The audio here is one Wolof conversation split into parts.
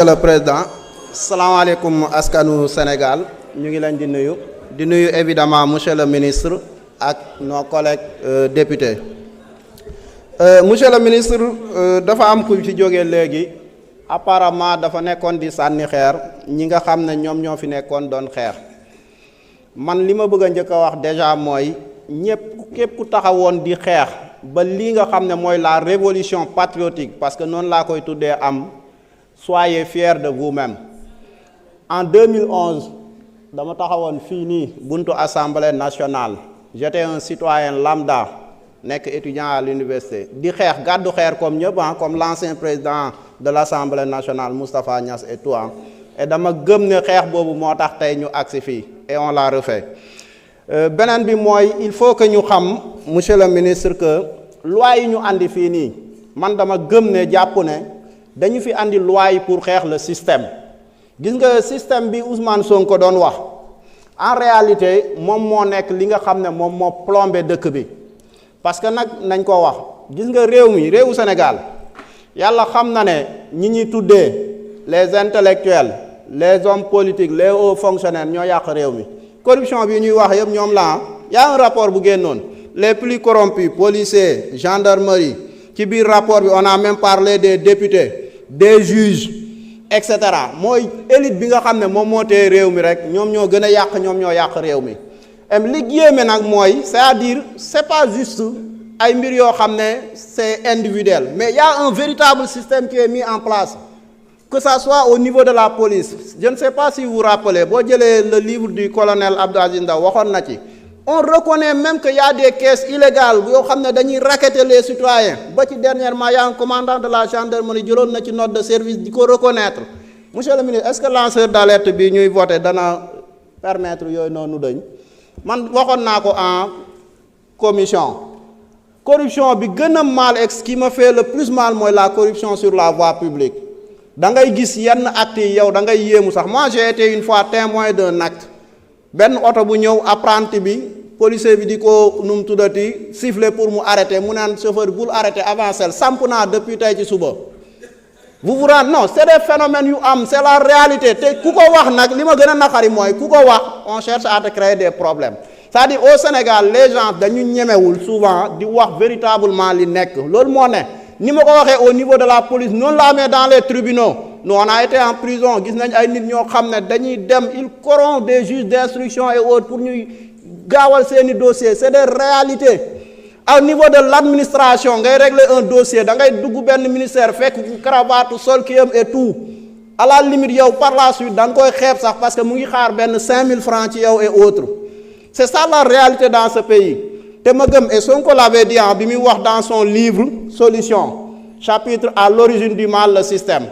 le président salaamaaleykum askanu Sénégal ñu ngi leen di nuyu évidemment monsieur le ministre ak nos collègues députés monsieur le ministre dafa am ku fi jógee léegi apparemment dafa nekkoon di sànni xeer ñi nga xam ne ñoom ñoo fi nekkoon doon xeex man li ma bëgg a njëkk a wax déjà mooy képp ku taxawoon di xeex ba lii nga xam ne mooy la révolution patriotique parce que noonu laa koy tuddee am soyez fiers de vous-même. En 2011 dama taxawoon fii nii buntu assemblée nationale j'étais un citoyen lambda nekk étudiant à l'université di xeex gàddu xeer comme ñëpp comme l'ancien président de l'assemblée nationale Moustapha Niasse et tout et dama gëm ne xeex boobu moo tax tey ñu agsi fii et on l'a refait beneen bi mooy il faut que ñu xam monsieur le ministre que loi yi ñu andi fii nii man dama gëm ne jàpp ne dañu fi andi loi yi pour xeex le système gis nga système bi Ousmane Sonko doon wax en réalité moom moo nekk li nga xam ne moom moo plombé dëkk bi parce que nag nañ ko wax gis nga réewu Sénégal yàlla xam na ne ñi ñuy tuddee les intellectuels les hommes politiques les hauts fonctionnaires ñoo yàq réew mi corruption bi ñuy wax yëpp ñoom la y a un rapport bu génnoon les plus corrompus policiers gendarmerie ci biir rapport bi on a même parlé des députés des juges et cetera mooy élite bi nga xam ne moom moo tee réew mi rek ñoom ñoo gën a yàq ñoom ñoo yàq réew mi li yéeme nag mooy c'est-à-dire c'est pas juste ay mbir yoo xam ne c'est individuel mais il y a un véritable système qui est mis en place que ça soit au niveau de la police je ne sais pas si vous vous rappelez boo jëlee le livre du colonel Abdou Aziz Ndaw waxoon na ci on reconnaît même que y a des caisses illégales yoo xam ne dañuy racketter les citoyens ba ci dernièrement y a un commandant de la gendarmerie jëloon na ci note de service di ko reconnaître monsieur le ministre est-ce que lanceur d'alerte bi ñuy voter dana permettre yooyu noonu dañ man waxoon naa ko en commission corruption bi gën a mal qui me fait le plus mal mooy la corruption sur la voie publique da ngay gis yenn actes yi yow da ngay yéemu sax moi j'ai été une fois témoin d'un acte benn oto bu ñëw apprenti bi policier bi di ko nu mu tuddati siffler pour mu arrêter mu naan chauffeur bul arrêter avancer samp naa depuis tey ci suba vous vous rendez non c'est des phénomènes yu am c'est la réalité te ku ko wax nag li ma gën a naqari mooy ku ko wax on cherche à te créer des problèmes c'est-à-dire au Sénégal les gens dañu ñemewul souvent di wax véritablement li nekk loolu moo ne ni ma ko waxee au niveau de la police noonu la amee dans les tribunaux nous on a été en prison gis nañ ay nit ñoo xam ne dañuy dem ils corrompent des juges d'instruction et autres pour ñuy gaawal seeni dossiers c'est des réalités au niveau de l'administration ngay régler un dossier da ngay dugg benn ministère fekk cravate sol kiyam et tout à la limite yow par la suite da nga koy xeeb sax parce que mu ngi xaar benn 5000 francs ci yow et autres c'est ça la réalité dans ce pays te ma gëm et Sonko l'avait dit bi muy wax dans son livre Solution chapitre à l'origine du mal le système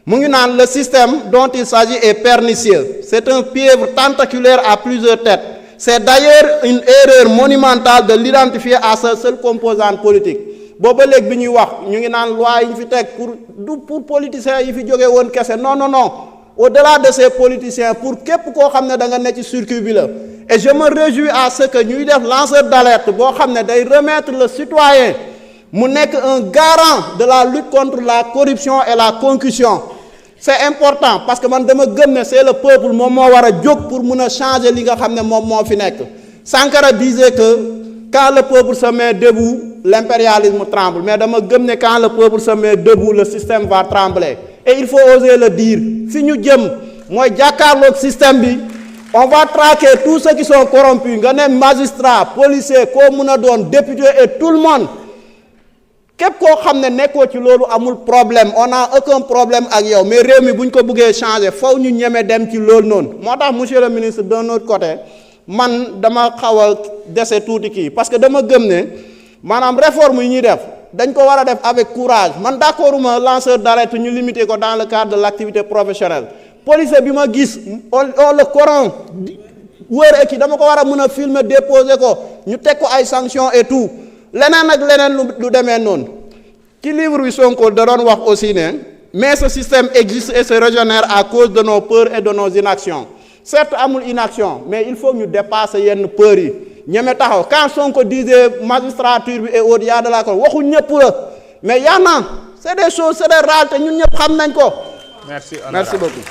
mu ngi naan le système dont il s'agit est pernicieux c'est un piège tentaculaire à plusieurs têtes c'est d'ailleurs une erreur monumentale de l'identifier à sa seule composante politique booba léegi bi ñuy wax ñu ngi naan loi yi ñu fi teg pour politiciens yi fi jógee woon kese non au-delà de ces politiciens pour képp koo xam ne da nga ne ci circuit bi la et je me réjouis à ce que ñuy def lanceur d'alerte boo xam ne day remettre le citoyen mu nekk un garant de la lutte contre la corruption et la concussion c'est important parce que man dama gëm ne c'est le peuple moom moo war a jóg pour mun a changer li nga xam ne moom moo fi nekk Sankara disait que quand le peuple se met debout l'impérialisme tremble mais dama gëm ne quand le peuple se met debout le système va trembler et il faut oser le dire fi ñu jëm mooy jàkkaarloog système bi on va traquer tous ceux qui sont corrompus nga ne magistrat policier koo mun a doon député et tout le monde képp koo xam ne nekkoo ci loolu amul problème on a aucun problème ak yow mais réew mi bu ñu ko bëggee changer faw ñu ñeme dem ci loolu noonu moo tax monsieur le ministre d'un autre côté man dama xaw a dese tuuti kii parce que dama gëm ne maanaam réforme yi ñuy def dañ ko war a def avec courage man d'accorduma lanceur d'alerte ñu limiter ko dans le cadre de l'activité professionnelle policier bi ma gis on le corrompt wër ki dama ko war a mën a filmer déposer ko ñu teg ko ay sanctions et tout leneen ak leneen lu demee noonu ci livre bi Sonko da doon wax aussi ne mais ce système existe et se régénère à cause de nos peurs et de nos inactions certes amul inaction mais il faut ñu dépasser yenn peurs yi ñeme taxaw quand Sonko disait magistrature bi et autres y a de la ko waxu ñëpp la mais y en a c'est des choses c'est des réalités ñun ñëpp xam nañ ko Merci, honorable. Merci beaucoup.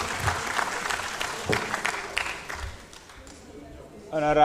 Honorable.